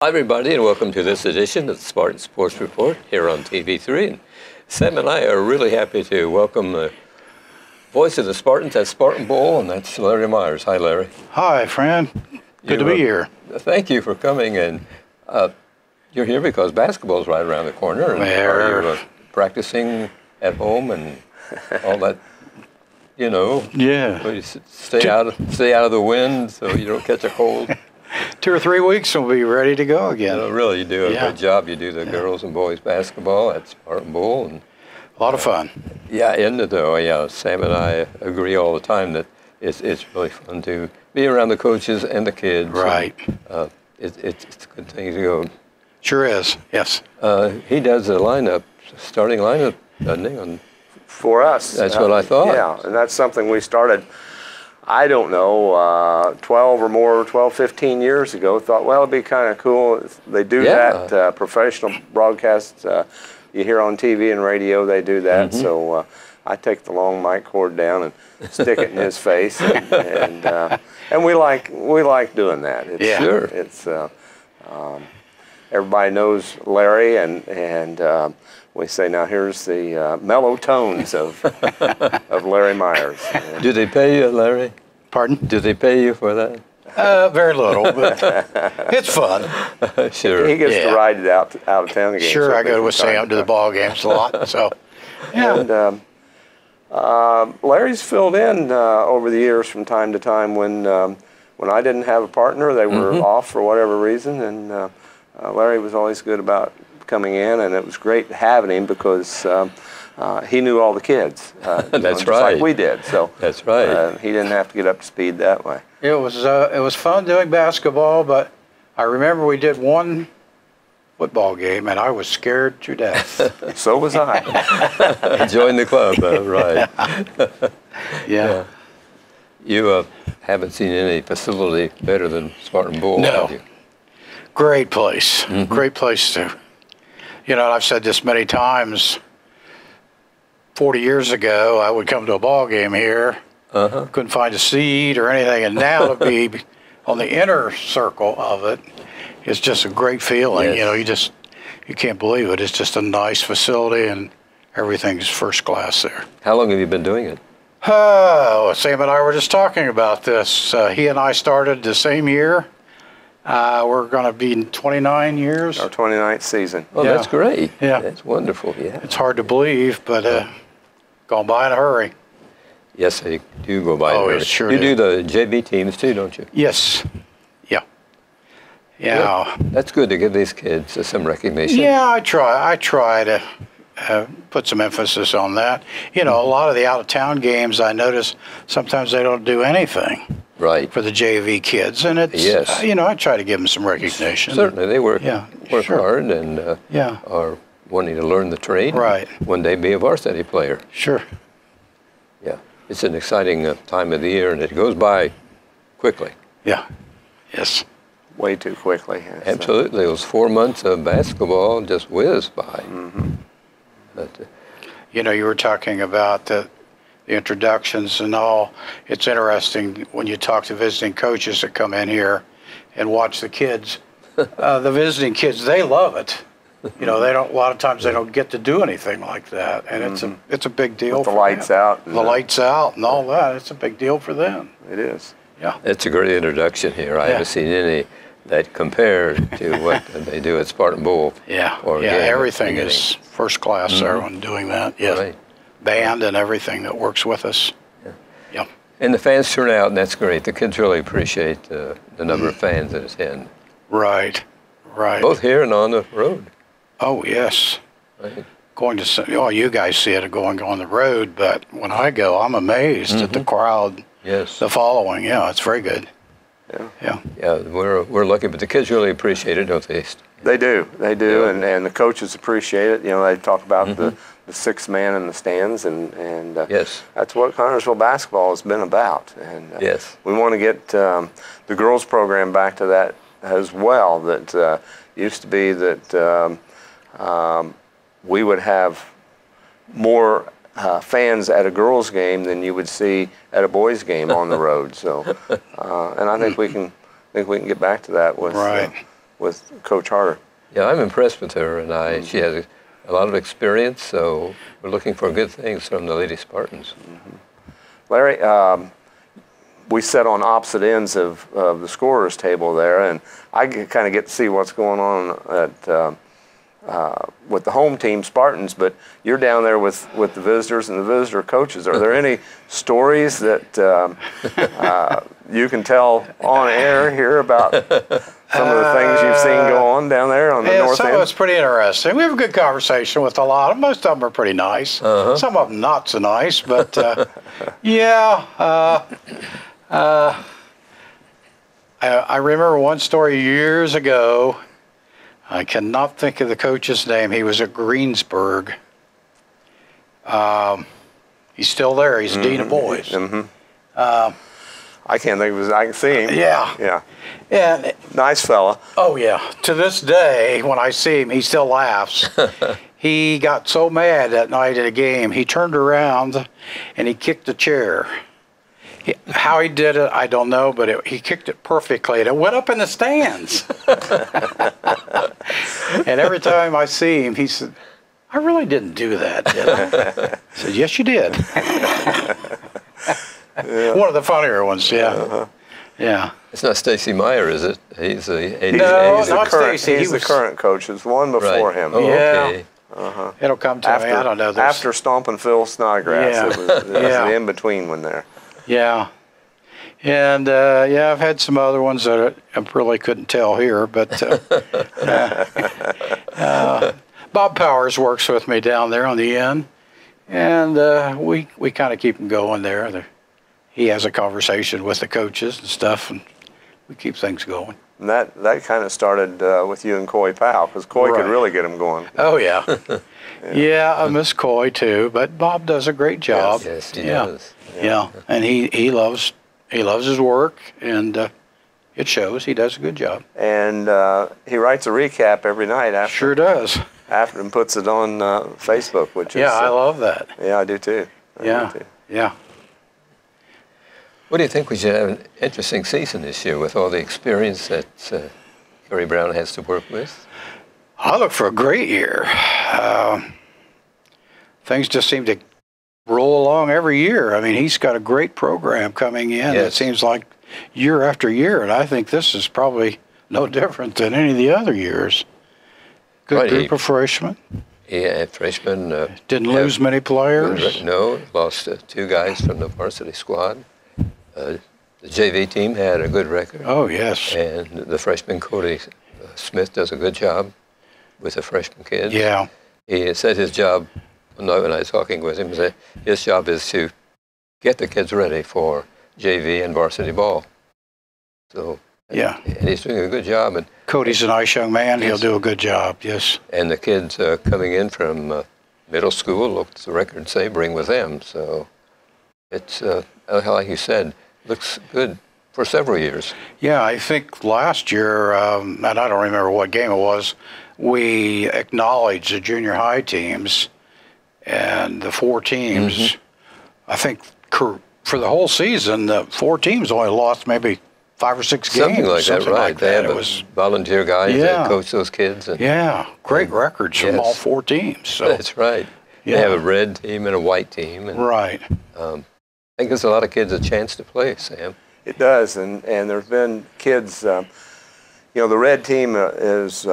Hi, everybody, and welcome to this edition of the Spartan Sports Report here on TV3. And Sam and I are really happy to welcome the voice of the Spartans at Spartan Bowl, and that's Larry Myers. Hi, Larry. Hi, friend. Good to be here. Thank you for coming. And you're here because basketball is right around the corner. And are you practicing at home and all that? You know, yeah. You stay out of the wind so you don't catch a cold. 2 or 3 weeks and we'll be ready to go again. Really, you do a good job. You do the girls and boys basketball at Spartan Bowl. And a lot of fun. Sam and I agree all the time that it's really fun to be around the coaches and the kids. Right. And, it's a good thing to go. Sure is, yes. He does the starting lineup, doesn't he? For us. That's what I thought. Yeah, and that's something we started, I don't know, 12, 15 years ago. Thought, well, it'd be kind of cool. They do that. Professional broadcasts, you hear on TV and radio, they do that. Mm-hmm. So I take the long mic cord down and stick it in his face, and we like doing that. Sure. It's everybody knows Larry, and we say, now here's the mellow tones of Larry Myers. Do they pay you, Larry? Pardon? Do they pay you for that? Very little, but it's fun. Sure. He gets to ride it out of town again. Sure, I go with Sam to the ball games a lot. So, yeah. And Larry's filled in over the years from time to time when I didn't have a partner, they were off for whatever reason, and Larry was always good about coming in, and it was great having him because he knew all the kids. That's just right. like we did. So that's right. He didn't have to get up to speed that way. It was fun doing basketball, but I remember we did one football game, and I was scared to death. So was I. Join the club, right? Yeah. You haven't seen any facility better than Spartan Bowl, have you? Great place. Great place to. You know, I've said this many times. 40 years ago, I would come to a ball game here, couldn't find a seat or anything, and now to be on the inner circle of it is just a great feeling. Yes. You know, you can't believe it. It's just a nice facility, and everything's first class there. How long have you been doing it? Sam and I were just talking about this. He and I started the same year. We're going to be in 29 years. Our 29th season. Oh, that's great. Yeah. That's wonderful, yeah. It's hard to believe, but gone by in a hurry. Yes, they do go by in a hurry. Sure you do the JV teams too, don't you? Yes. Yeah. Yeah. That's good to give these kids some recognition. Yeah, I try to put some emphasis on that. You know, a lot of the out-of-town games, I notice sometimes they don't do anything. Right. For the JV kids, and it's you know, I try to give them some recognition. Certainly, they work hard and are wanting to learn the trade. Right. One day be a varsity player. Sure. Yeah, it's an exciting time of the year, and it goes by quickly. Yeah. Yes. Way too quickly. Absolutely, those 4 months of basketball just whizzed by. But, you know, you were talking about the introductions and all. It's interesting when you talk to visiting coaches that come in here and watch the kids. The visiting kids, they love it. You know, they don't. A lot of times they don't get to do anything like that, and it's a big deal. With the for lights them. out. The lights out and all that. It's a big deal for them. It is. Yeah. It's a great introduction here. I haven't seen any that compare to what they do at Spartan Bowl. Yeah. Everything is first class there when doing that. Yes. Right. Band and everything that works with us. Yeah. And the fans turn out, and that's great. The kids really appreciate the number of fans that attend. Right. Both here and on the road. Oh, yes. Right. Going to you guys see it going on the road, but when I go, I'm amazed at the crowd. Yes. The following, it's very good. Yeah. Yeah, we're lucky, but the kids really appreciate it, don't they? They do, and the coaches appreciate it. You know, they talk about the sixth man in the stands, and that's what Connersville basketball has been about. And we want to get the girls program back to that as well. That used to be that we would have more fans at a girls' game than you would see at a boys' game on the road. So, and I think we can get back to that with with Coach Harder. Yeah, I'm impressed with her, and she has a lot of experience, so we're looking for good things from the Lady Spartans. Larry, we sit on opposite ends of the scorer's table there, and I kind of get to see what's going on at with the home team Spartans, but you're down there with the visitors and the visitor coaches. Are there any stories that you can tell on air here about some of the things you've seen go on down there on the north some end? of it's pretty interesting. We have a good conversation with a lot of them. Most of them are pretty nice. Some of them not so nice, but I remember one story years ago. I cannot think of the coach's name. He was at Greensburg. He's still there. He's Dean of Boys. I can't think of his. I can see him. Yeah. And nice fella. Oh yeah. To this day, when I see him, he still laughs. He got so mad that night at a game, he turned around and he kicked a chair. How he did it, I don't know, but he kicked it perfectly, and it went up in the stands. And every time I see him, he said, "I really didn't do that, did I?" I said, "Yes, you did." One of the funnier ones, yeah. Yeah. It's not Stacy Meyer, is it? He's not Stacy. He's the current coach. There's one before him. Oh, okay. It'll come to me. I don't know. After Stompin' Phil Snodgrass, it was the in-between one there. Yeah. And, I've had some other ones that I really couldn't tell here, but Bob Powers works with me down there on the end, and we kind of keep him going there. He has a conversation with the coaches and stuff, and we keep things going. And that kind of started with you and Coy Powell, because Coy could really get him going. Oh, yeah. Yeah, I miss Coy, too, but Bob does a great job. Yes, he does. Yeah, and he loves his work, and it shows. He does a good job. And he writes a recap every night after. Sure does. After and puts it on Facebook, which is. I love that. Yeah, I do too. Yeah. What do you think? We should have an interesting season this year with all the experience that Kerry Brown has to work with? I look for a great year. Things just seem to roll along every year. I mean, he's got a great program coming in. It seems like year after year, and I think this is probably no different than any of the other years. Good group of freshmen. Yeah, freshmen. Didn't lose many players. No, lost 2 guys from the varsity squad. The JV team had a good record. Oh, yes. And the freshman, Cody Smith, does a good job with the freshman kids. Yeah. He said his job, when I was talking with him, said his job is to get the kids ready for JV and varsity ball. So, and he's doing a good job. And Cody's a nice young man. He'll do a good job, yes. And the kids coming in from middle school, look at the record and say, bring with them. So it's, like you said, looks good for several years. Yeah, I think last year, and I don't remember what game it was, we acknowledged the junior high teams and the 4 teams. I think for the whole season, the 4 teams only lost maybe 5 or 6 games. Something like that, right. They have volunteer guys that coach those kids. And, great records from all 4 teams. So. That's right. They have a red team and a white team. And, right. I think there's a lot of kids a chance to play, Sam. It does, and there's been kids, the red team is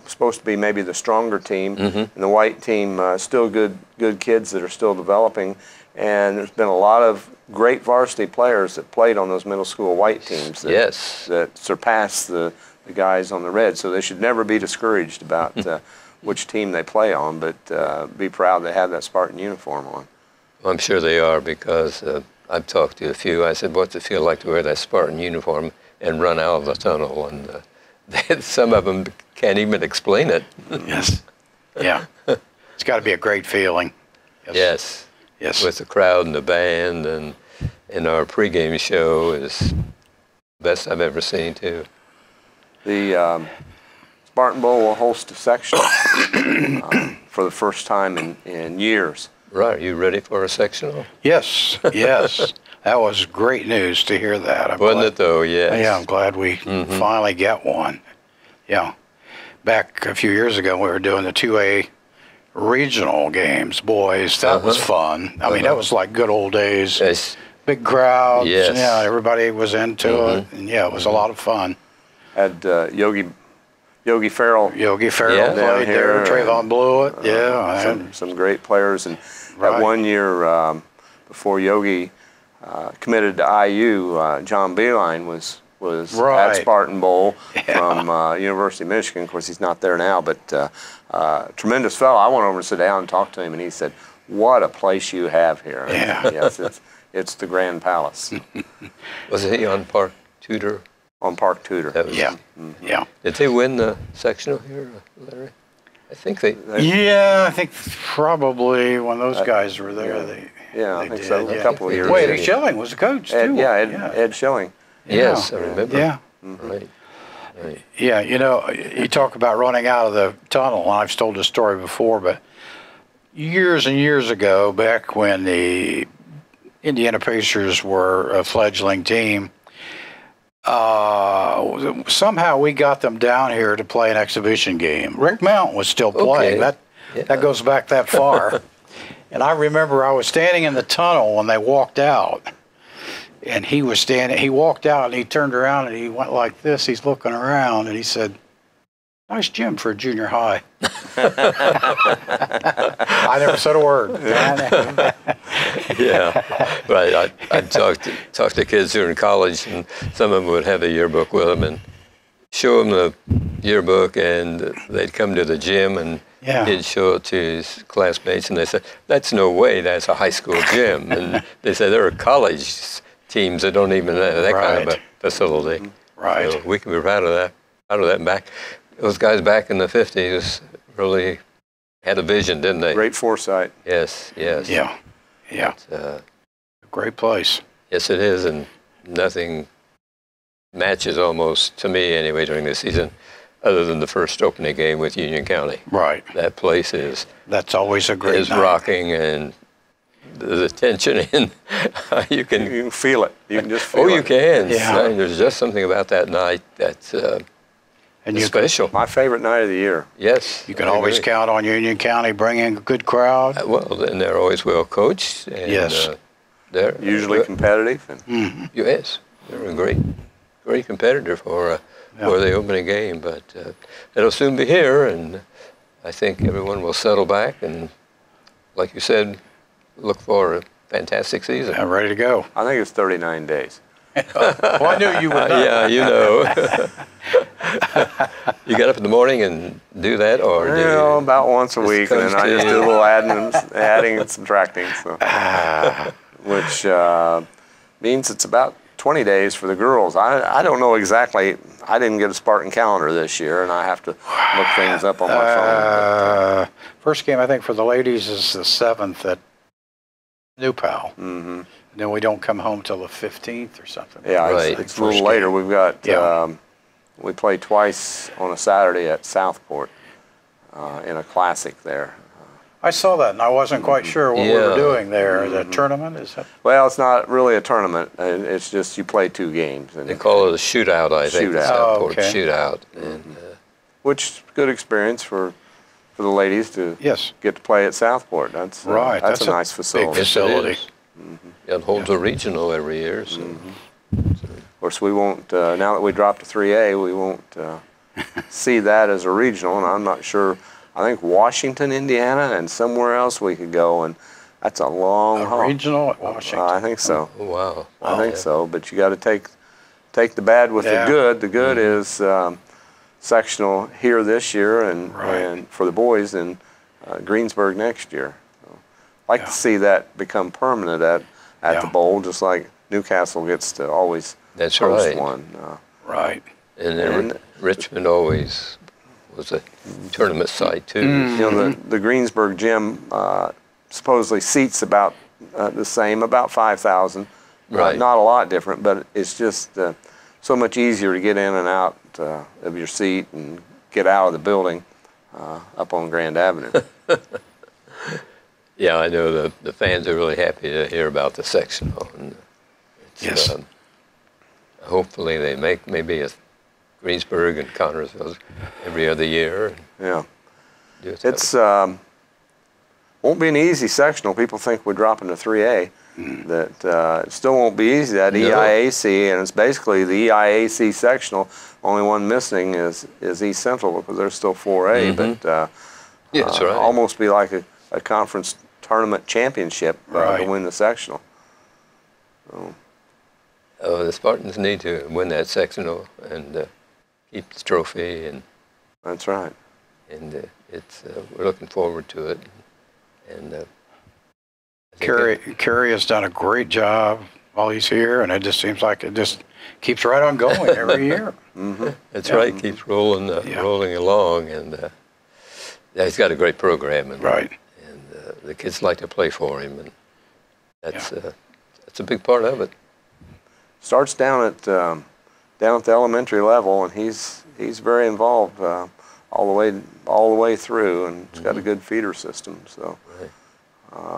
supposed to be maybe the stronger team, and the white team still good kids that are still developing, and there's been a lot of great varsity players that played on those middle school white teams that surpassed the guys on the red, so they should never be discouraged about which team they play on, but be proud they have that Spartan uniform on. Well, I'm sure they are, because I've talked to a few. I said, what's it feel like to wear that Spartan uniform and run out of the tunnel? And some of them can't even explain it. Yes. Yeah. It's got to be a great feeling. Yes. With the crowd and the band, and our pregame show is the best I've ever seen, too. The Spartan Bowl will host a section for the first time in years. Right. Are you ready for a sectional? Yes. That was great news to hear that. Wasn't it, though? Yes. Yeah, I'm glad we finally get one. Yeah. Back a few years ago, we were doing the 2A regional games, boys. That was fun. I mean, that was like good old days. Yes. Big crowds. Yes. Yeah, everybody was into it. And yeah, it was a lot of fun. Had Yogi Farrell. Yogi Farrell played there. Trayvon Blewett. Some great players. And that one year before Yogi committed to IU, John Beeline was at Spartan Bowl from University of Michigan. Of course, he's not there now, but tremendous fellow. I went over to sit down and talk to him, and he said, "What a place you have here!" Yeah. Yes, it's the Grand Palace. Was he on Park Tudor? On Park Tudor. Yeah. Did they win the sectional here, Larry? I think they. Yeah, I think probably when those guys were there, I think so. A couple of years. Wait, Eddie Schilling was the coach too. Ed Schilling. Yes, I remember. Yeah. Right. Yeah, you talk about running out of the tunnel, and I've told this story before, but years and years ago, back when the Indiana Pacers were a fledgling team, somehow we got them down here to play an exhibition game. Rick Mount was still playing. That goes back that far. And I remember I was standing in the tunnel when they walked out. And he was standing, he walked out and he turned around and he went like this. He's looking around and he said, "Nice gym for a junior high." I never said a word. Yeah, right. I'd talk to kids who were in college, and some of them would have a yearbook with them and show them the yearbook, and they'd come to the gym and he'd show it to his classmates, and they said, "That's no way, that's a high school gym." And they said, "There are college teams that don't even have that kind of a facility." Right. So we can be proud of that. Back, those guys back in the 50s really had a vision, didn't they? Great foresight. Yes. Yeah. Great place. Yes, it is, and nothing matches almost, to me anyway, during the season, other than the first opening game with Union County. Right. That place That's always a great night. Rocking, and the tension in you can feel it. You can just feel it. You can. Yeah. I mean, there's just something about that night that's special. My favorite night of the year. Yes. You can always count on Union County bringing a good crowd. Well, and they're always well coached. And, they're usually competitive. And, Yes, they're a great competitor for the opening game. But it'll soon be here, and I think everyone will settle back and, like you said, look for a fantastic season. I'm ready to go. I think it's 39 days. Well, I knew you would know. Yeah, you know. You get up in the morning and do that, or do you about once a week, and then I just do a little adding and subtracting, which means it's about 20 days for the girls. I don't know exactly. I didn't get a Spartan calendar this year, and I have to look things up on my phone. First game, I think, for the ladies is the 7th at New Pal. Mm-hmm. And then we don't come home till the 15th or something. Yeah, right. It's a little later. We've got we play twice on a Saturday at Southport in a classic there. I saw that, and I wasn't quite sure what we were doing there. The tournament, is that? Well, it's not really a tournament. It's just you play 2 games. And they call it a shootout, I think. Southport shootout. And, which is a good experience for the ladies to get to play at Southport. That's That's a nice facility. Big facility. It holds a regional every year. So. Of course, we won't, now that we dropped to 3A, we won't see that as a regional, and I'm not sure. I think Washington, Indiana, and somewhere else we could go, and that's a long haul. Regional at Washington? I think so. Oh, wow. I think so, but you got to take the bad with the good. The good is sectional here this year, and for the boys in Greensburg next year. So I'd like to see that become permanent at the bowl, just like Newcastle gets to always host one. Right. And then Richmond always was a tournament site too. You know, the Greensburg gym supposedly seats about the same, about 5,000. Right. Not a lot different, but it's just so much easier to get in and out of your seat and get out of the building up on Grand Avenue. Yeah, I know the fans are really happy to hear about the sectional. And Yes. Hopefully they make maybe a Greensburg and Connersville every other year. Yeah. It's won't be an easy sectional. People think we're dropping to 3A. That it still won't be easy. That EIAC, and it's basically the EIAC sectional. Only one missing is East Central because they're still 4A. But that's right. Almost be like a conference tournament championship to win the sectional. So. The Spartans need to win that sectional and keep the trophy. And that's right. And we're looking forward to it. And Kerry has done a great job while he's here, and it just seems like it just keeps right on going every year. That's right. Keeps rolling along, and he's got a great program. And, and the kids like to play for him, and that's a big part of it. Starts down at the elementary level, and he's very involved all the way through, and he's got a good feeder system. So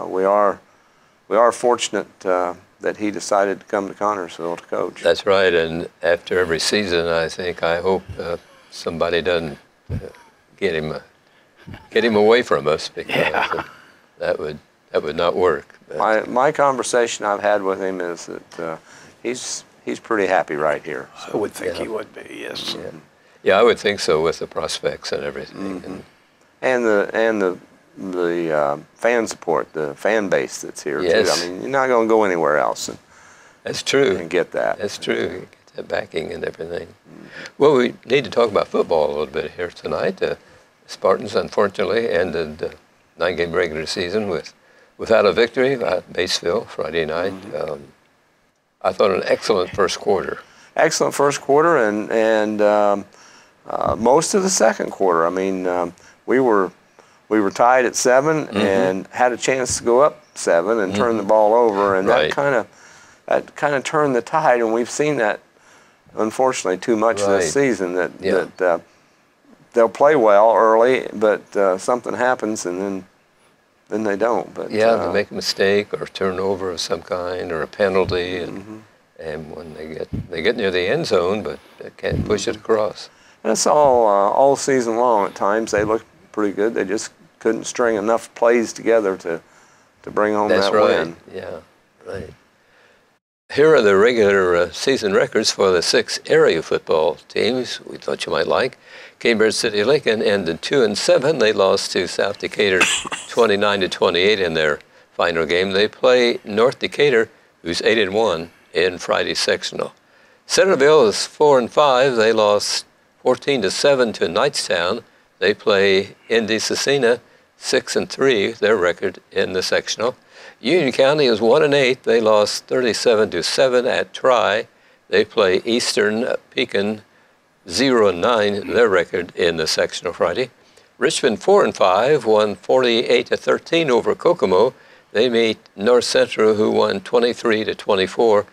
we are fortunate that he decided to come to Connersville to coach. That's right, and after every season, I hope somebody doesn't get him away from us, because that would not work. My conversation I've had with him is that he's pretty happy right here. So. I would think he would be. Yes. Yeah, I would think so, with the prospects and everything, and the fan support, the fan base that's here too. I mean, you're not going to go anywhere else. That's true. And get that. That's true. Get that backing and everything. Well, we need to talk about football a little bit here tonight. Spartans, unfortunately, ended the 9-game regular season without a victory at Batesville Friday night. I thought an excellent first quarter. Excellent first quarter, and most of the second quarter. I mean, we were tied at 7 and had a chance to go up 7 and turn the ball over, and that kind of turned the tide. And we've seen that, unfortunately, too much this season. That they'll play well early, but something happens, and then they don't. But they make a mistake or turnover of some kind or a penalty, and when they get near the end zone, but they can't push it across. And it's all season long. At times they look pretty good. They just couldn't string enough plays together to bring home that win. Yeah, right. Here are the regular season records for the 6 area football teams we thought you might like. Cambridge City Lincoln ended 2-7. They lost to South Decatur 29-28 in their final game. They play North Decatur, who's 8-1 in Friday's sectional. Centerville is 4-5. They lost 14-7 to Knightstown. They play Indy Cecina 6-3, their record in the sectional. Union County is 1-8. They lost 37-7 at Tri. They play Eastern Pekin 0-9, their record in the sectional Friday. Richmond 4-5, won 48-13 over Kokomo. They meet North Central, who won 23-24,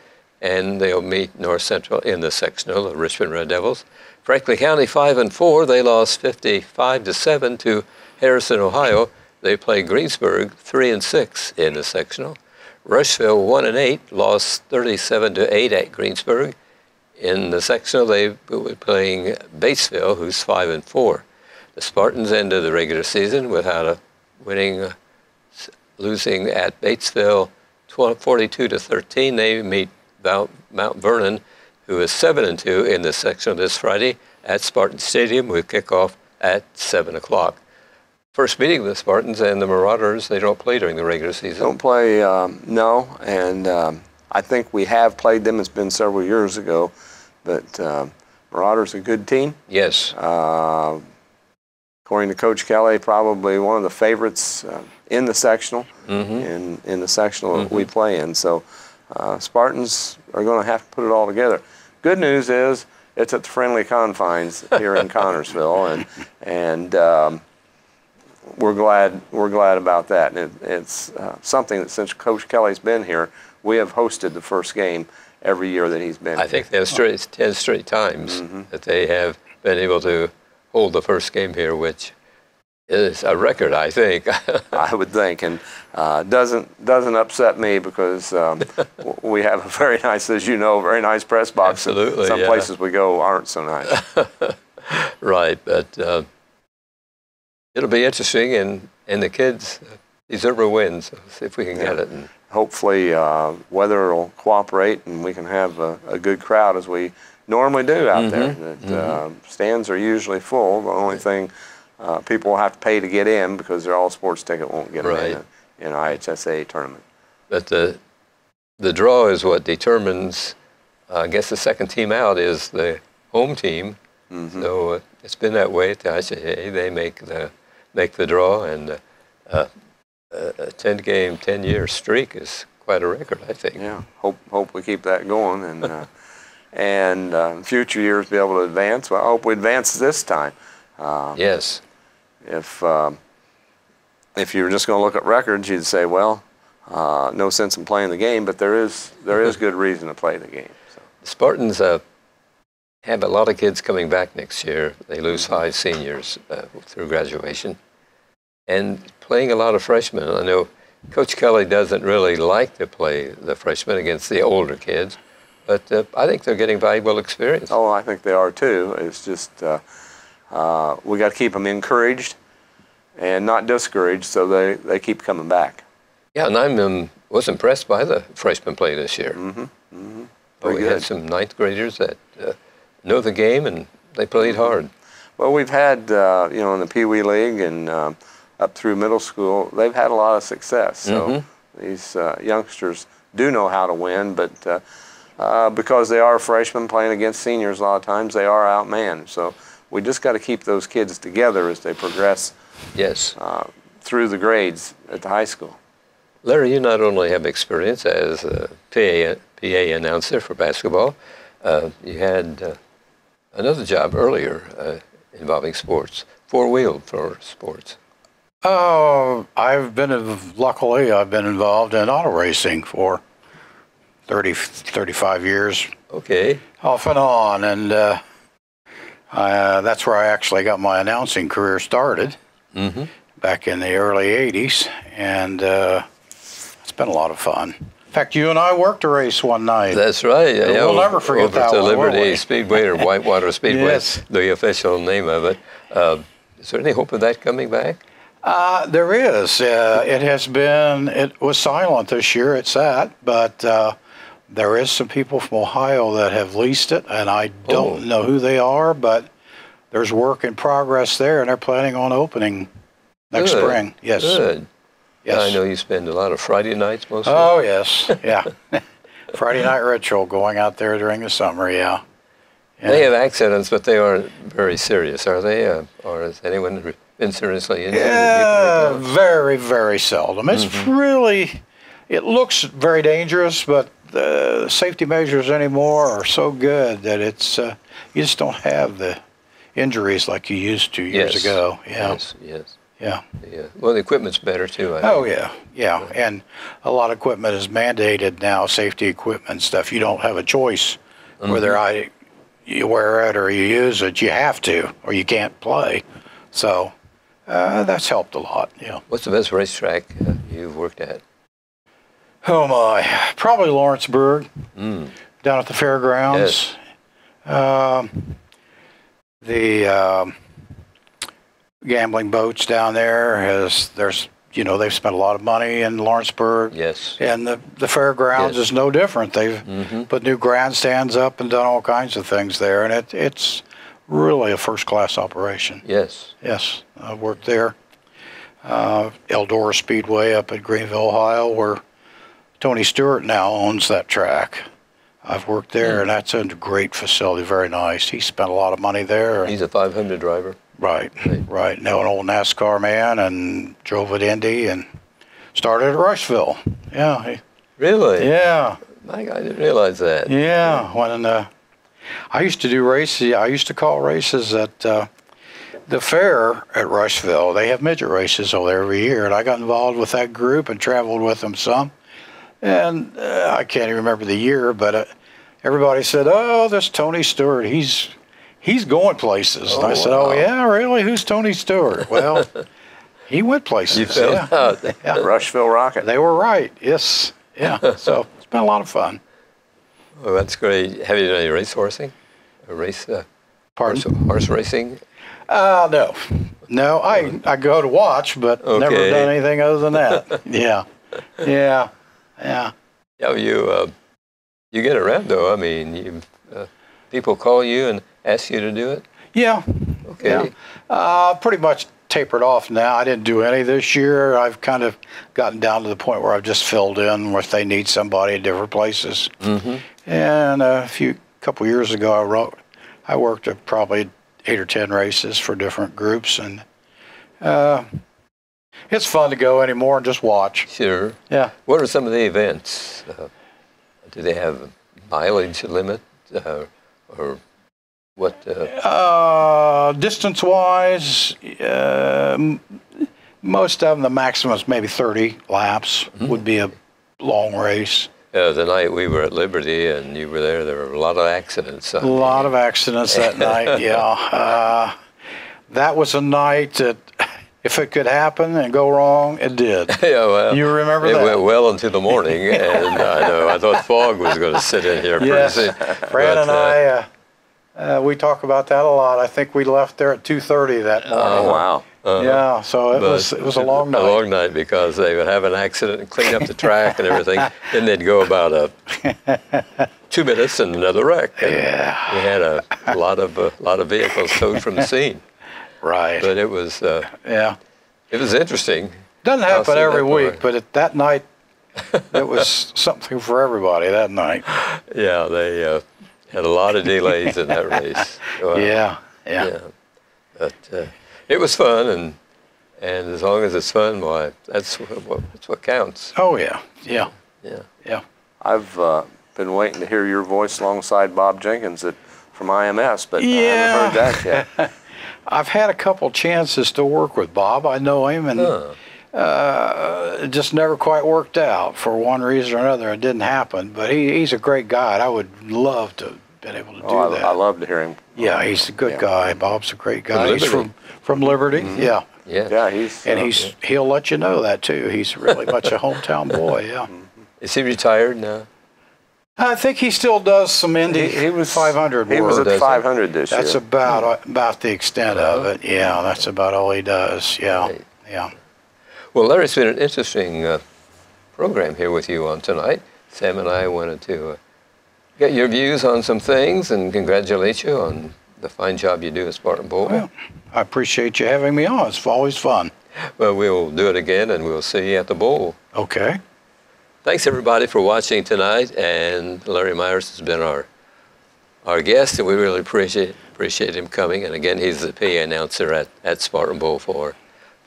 and they'll meet North Central in the sectional, the Richmond Red Devils. Franklin County 5-4. They lost 55-7 to Harrison, Ohio. They play Greensburg 3-6 in the sectional. Rushville 1-8, lost 37-8 at Greensburg. In the sectional, they were playing Batesville, who's 5-4. The Spartans ended the regular season without losing at Batesville 42-13. They meet Mount Vernon, who is 7-2 in the sectional this Friday at Spartan Stadium, with kickoff at 7 o'clock. First meeting of the Spartans and the Marauders, they don't play during the regular season. Don't play, no, and I think we have played them. It's been several years ago, but Marauders are a good team. Yes. According to Coach Kelly, probably one of the favorites in the sectional, in the sectional that we play in. So Spartans are going to have to put it all together. Good news is it's at the friendly confines here in Connersville, and we're glad about that. And it's something that since Coach Kelly's been here, we have hosted the first game every year that he's been here. I think there's 10 straight times that they have been able to hold the first game here, which It's a record, I think. I would think, and doesn't upset me because we have a very nice, as you know, very nice press box. Absolutely, some places we go aren't so nice. Right, but it'll be interesting, and the kids deserve a win, so see if we can get it. And hopefully weather will cooperate and we can have a good crowd as we normally do out there. That, stands are usually full. The only thing, people will have to pay to get in because their all-sports ticket won't get them in an IHSA tournament. But the draw is what determines, I guess the second team out is the home team. So it's been that way at the IHSA. They make the draw, and a 10-game, 10-year streak is quite a record, I think. Yeah, hope we keep that going, and and future years be able to advance. Well, I hope we advance this time. Yes. If you were just going to look at records, you'd say, well, no sense in playing the game, but there is good reason to play the game. So. The Spartans have a lot of kids coming back next year. They lose 5 seniors through graduation, and playing a lot of freshmen. I know Coach Kelly doesn't really like to play the freshmen against the older kids, but I think they're getting valuable experience. Oh, I think they are too. It's just we got to keep them encouraged and not discouraged, so they keep coming back. Yeah, and I was impressed by the freshman play this year. We had some 9th graders that know the game, and they played hard. Well, we've had, in the Pee Wee League and up through middle school, they've had a lot of success. So these youngsters do know how to win, but because they are freshmen playing against seniors a lot of times, they are outmanned. So we just got to keep those kids together as they progress through the grades at the high school. Larry, you not only have experience as a PA announcer for basketball, you had another job earlier involving sports, four-wheeled for sports. Luckily, I've been involved in auto racing for 35 years. Okay. Off and on, and that's where I actually got my announcing career started back in the early 80s, and it's been a lot of fun. In fact, you and I worked a race one night. That's right. Yeah, we'll never forget that one. Liberty Speedway or Whitewater Speedway, the official name of it. Is there any hope of that coming back? There is. It was silent this year, it's that, but there is some people from Ohio that have leased it, and I don't know who they are, but there's work in progress there, and they're planning on opening next spring. Yes. Good. Yes. I know you spend a lot of Friday nights mostly. Oh, yes. Yeah. Friday night ritual going out there during the summer, yeah. They have accidents, but they aren't very serious, are they? Or has anyone been seriously injured? Yeah, very, very seldom. It's really, it looks very dangerous, but the safety measures anymore are so good that it's, you just don't have the injuries like you used to years ago. Yeah. Yes. Yeah. Well, the equipment's better too. Yeah. And a lot of equipment is mandated now, safety equipment stuff. You don't have a choice whether you wear it or you use it. You have to, or you can't play. So that's helped a lot. Yeah. What's the best racetrack you've worked at? Oh my, probably Lawrenceburg, down at the fairgrounds. Yes. The gambling boats down there they've spent a lot of money in Lawrenceburg. Yes. And the fairgrounds is no different. They've put new grandstands up and done all kinds of things there, and it's really a first-class operation. Yes. Yes, I've worked there. Eldora Speedway up at Greenville, Ohio, where Tony Stewart now owns that track. I've worked there, and that's a great facility, very nice. He spent a lot of money there. He's a 500 driver. Right. Now an old NASCAR man, and drove at Indy and started at Rushville. Yeah. Really? Yeah. I didn't realize that. Yeah. When I used to do races, I used to call races at the fair at Rushville. They have midget races over there every year, and I got involved with that group and traveled with them some. And I can't even remember the year, but everybody said, "Oh, this Tony Stewart, he's he's going places. And I said, oh, yeah, really? Who's Tony Stewart? Well, he went places. You found out. Yeah. Rushville Rocket. They were right. Yes. Yeah. So it's been a lot of fun. Well, that's great. Have you done any race horsing? Horse racing? No. No, I go to watch, but never done anything other than that. Yeah. Yeah. Yeah. Yeah, you get around, though. I mean, people call you and ask you to do it? Yeah. Okay. Yeah. Pretty much tapered off now. I didn't do any this year. I've kind of gotten down to the point where I've just filled in if they need somebody at different places. Mm-hmm. And a couple years ago, I worked at probably 8 or 10 races for different groups, and it's fun to go anymore and just watch. Sure. Yeah. What are some of the events? Do they have a mileage limit, or what? Distance-wise, most of them, the maximum is maybe 30 laps would be a long race. The night we were at Liberty and you were there were a lot of accidents. A lot of accidents that night, yeah. That was a night that, if it could happen and go wrong, it did. Yeah, well, you remember that? It went well into the morning, and I thought fog was going to sit in here pretty soon. Fran and I, we talk about that a lot. I think we left there at 2:30 that morning. Oh, wow. Yeah, so it was a long night. A long night because they would have an accident and clean up the track and everything. Then they'd go about 2 minutes and another wreck. And we had a lot of vehicles towed from the scene. Right. But it was it was interesting. Doesn't happen every week, but at that night it was something for everybody that night. Yeah, they had a lot of delays in that race. Wow. Yeah. But it was fun, and as long as it's fun, why that's what counts. Oh yeah. I've been waiting to hear your voice alongside Bob Jenkins from IMS, but I haven't heard that yet. I've had a couple chances to work with Bob. I know him, and it just never quite worked out for one reason or another. It didn't happen, but he's a great guy, and I would love to have been able to do that. I love to hear him. Yeah, he's a good guy. Bob's a great guy. He's from Liberty. Mm-hmm. Yeah. He'll let you know that too. He's really much a hometown boy. Yeah. Is he retired now? I think he still does some Indy 500 work. He was at 500 this year. That's about the extent of it. Yeah, that's about all he does. Yeah, right. Yeah. Well, Larry, it's been an interesting program here with you on tonight. Sam and I wanted to get your views on some things and congratulate you on the fine job you do at Spartan Bowl. Well, I appreciate you having me on. It's always fun. Well, we'll do it again, and we'll see you at the bowl. Okay. Thanks, everybody, for watching tonight. And Larry Myers has been our guest, and we really appreciate him coming. And again, he's the PA announcer at Spartan Bowl for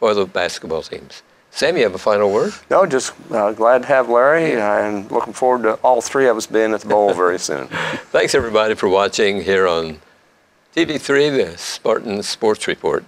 the basketball teams. Sam, you have a final word? No, just glad to have Larry, and looking forward to all three of us being at the bowl very soon. Thanks, everybody, for watching here on TV3, the Spartan Sports Report.